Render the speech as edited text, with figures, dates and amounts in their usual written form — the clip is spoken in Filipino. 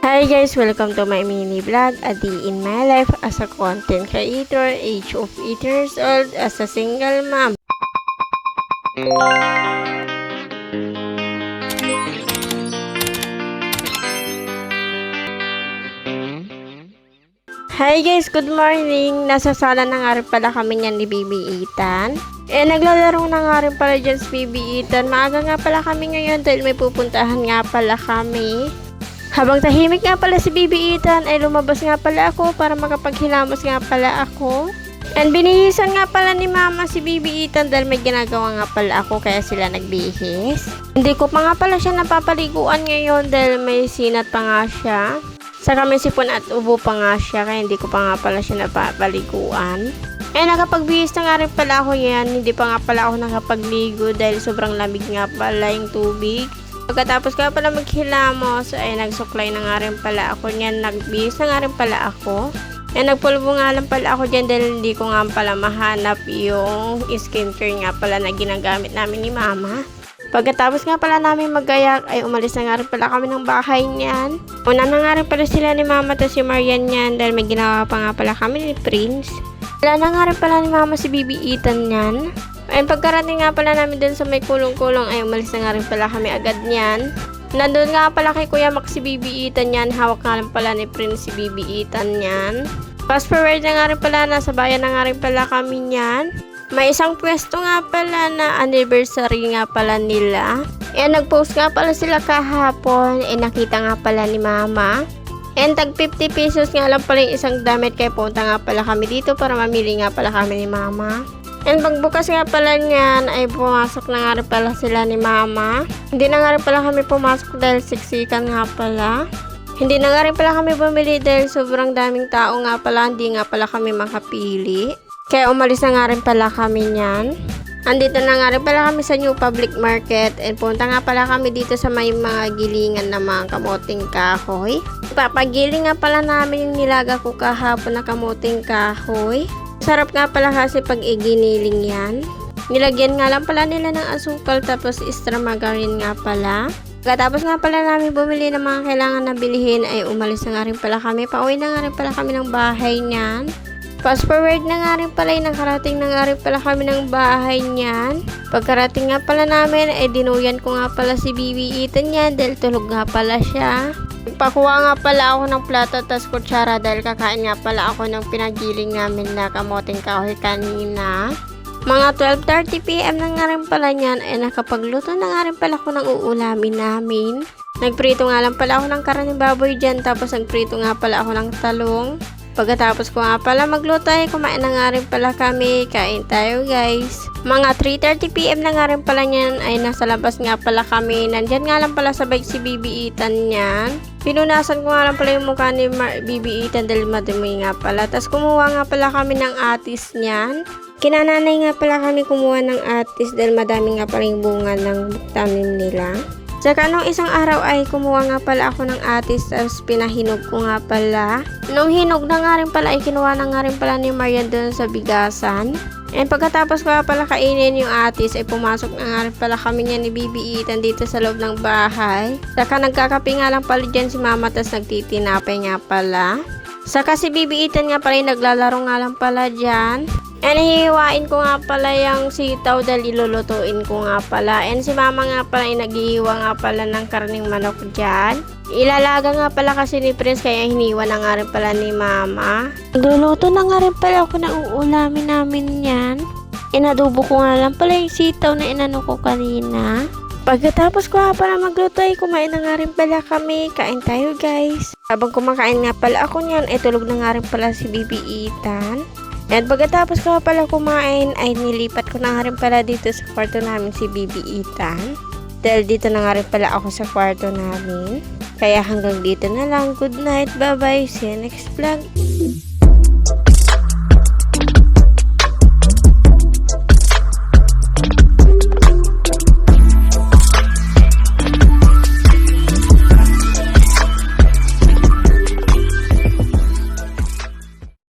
Hi guys! Welcome to my mini vlog, a day in my life as a content creator, age of 8 years old, as a single mom. Hi guys! Good morning! Nasa sala na nga rin pala kami niyan ni Baby Ethan. Naglalaro na nga rin pala dyan si Baby Ethan. Maaga nga pala kami ngayon dahil may pupuntahan nga pala kami. Habang tahimik nga pala si Baby Ethan ay lumabas nga pala ako para makapaghilamos nga pala ako. And binihisan nga pala ni Mama si Baby Ethan dahil may ginagawa nga pala ako kaya sila nagbihis. Hindi ko pa nga pala siya napapaliguan ngayon dahil may sinat pa nga siya. Saka may sipon at ubo pa nga siya kaya hindi ko pa nga pala siya napapaliguan. Nakapagbihis na nga rin pala ako yan. Hindi pa nga pala ako nakapagligo dahil sobrang lamig nga pala yung tubig. Pagkatapos ka pala maghilamos ay nagsuklay na nga rin pala ako niyan. Nagbihis na nga rin pala ako. Nagpulbo nga lang pala ako dyan dahil hindi ko nga pala mahanap yung skincare nga pala na ginagamit namin ni Mama. Pagkatapos nga pala namin magayak ay umalis na nga rin pala kami ng bahay niyan. Una na nga rin pala sila ni Mama at si Marian niyan dahil may ginawa pa nga pala kami ni Prince. Wala na nga rin pala ni Mama si Baby Ethan niyan. Ay pagkarating nga pala namin dun sa may kulong-kulong ay umalis na nga rin pala kami agad niyan. Nandun nga pala kay Kuya Max si Baby Ethan niyan. Hawak nga rin pala ni Prince si Baby Ethan niyan. Fast forward na nga rin pala, nasa bayan na nga rin pala kami niyan. May isang pwesto nga pala na anniversary nga pala nila. Nag-post nga pala sila kahapon. Nakita nga pala ni Mama. Tag 50 pesos nga lang pala yung isang damit kaya punta nga pala kami dito para mamili nga pala kami ni Mama. Pagbukas nga pala niyan ay pumasok na nga rin pala sila ni Mama. Hindi na nga rin pala kami pumasok dahil siksikan nga pala. Hindi na nga rin pala kami bumili dahil sobrang daming tao nga pala. Hindi nga pala kami makapili. Kaya umalis na nga rin pala kami niyan. Andito na nga rin pala kami sa New Public Market. Punta nga pala kami dito sa may mga gilingan ng mga kamuting kahoy. Papagiling nga pala namin yung nilaga ko kahapon na kamuting kahoy. Sarap nga pala kasi pag iginiling yan. Nilagyan nga lang pala nila ng asukal tapos extra margarine nga pala. Pagkatapos nga pala namin bumili ng mga kailangan na bilhin ay umalis na nga rin pala kami. Pauwi na nga rin pala kami ng bahay niyan. Fast forward na nga rin pala, nakarating na nga rin pala kami ng bahay niyan. Pagkarating nga pala namin ay dinuyan ko nga pala si Baby Ethan niyan dahil tulog nga pala siya. Nagpakuha nga pala ako ng plato tas kutsara dahil kakain nga pala ako ng pinagiling namin na kamuting kahoy kanina. Mga 12:30 PM na nga rin pala niyan ay nakapagluto na nga rin pala ako ng uulamin namin. Nagprito nga lang pala ako ng karning baboy dyan tapos nagprito nga pala ako ng talong. Pagkatapos ko nga pala magluto ay kumain na nga rin pala kami. Kain tayo guys. Mga 3:30 PM na nga rin pala niyan ay nasa labas nga pala kami. Nandyan nga lang pala sa bike si Baby Ethan niyan. Pinunasan ko nga lang pala yung mukha ni Baby Ethan dahil madumi nga pala. Tapos kumuha nga pala kami ng atis niyan. Kinananay nga pala kami kumuha ng atis dahil madami nga pala yung bunga ng tanim nila. Saka nung isang araw ay kumuha nga pala ako ng atis tapos pinahinog ko nga pala. Nung hinog na nga rin pala ay kinuha na nga rin pala ni Marian doon sa bigasan. Pagkatapos ko nga pala kainin yung atis ay pumasok na nga rin pala kami niya ni Baby Ethan dito sa loob ng bahay. Saka nagkakape nga lang pala dyan si Mama tapos nagtitinapay nga pala. Saka si Baby Ethan nga pala naglalaro nga lang pala dyan. Hihiwain ko nga pala yung sitaw dahil ilulutuin ko nga pala. Si Mama nga pala naghihiwa nga pala ng karning manok dyan. Ilalaga nga pala kasi ni Prince kaya hiniwa na nga rin pala ni Mama. Nagluluto na nga rin pala ako ng uulamin namin yan. Inadubo ko nga lang pala yung sitaw na inano ko kanina. Pagkatapos ko nga pala magluto ay kumain na nga rin pala kami. Kain tayo guys. Habang kumakain nga pala ako niyan ay tulog na nga rin pala si Baby Ethan. Pagkatapos ko pala kumain ay nilipat ko na nga rin pala dito sa kwarto namin si Baby Ethan. Dahil dito na nga rin pala ako sa kwarto namin. Kaya hanggang dito na lang. Good night. Bye bye. See you next vlog.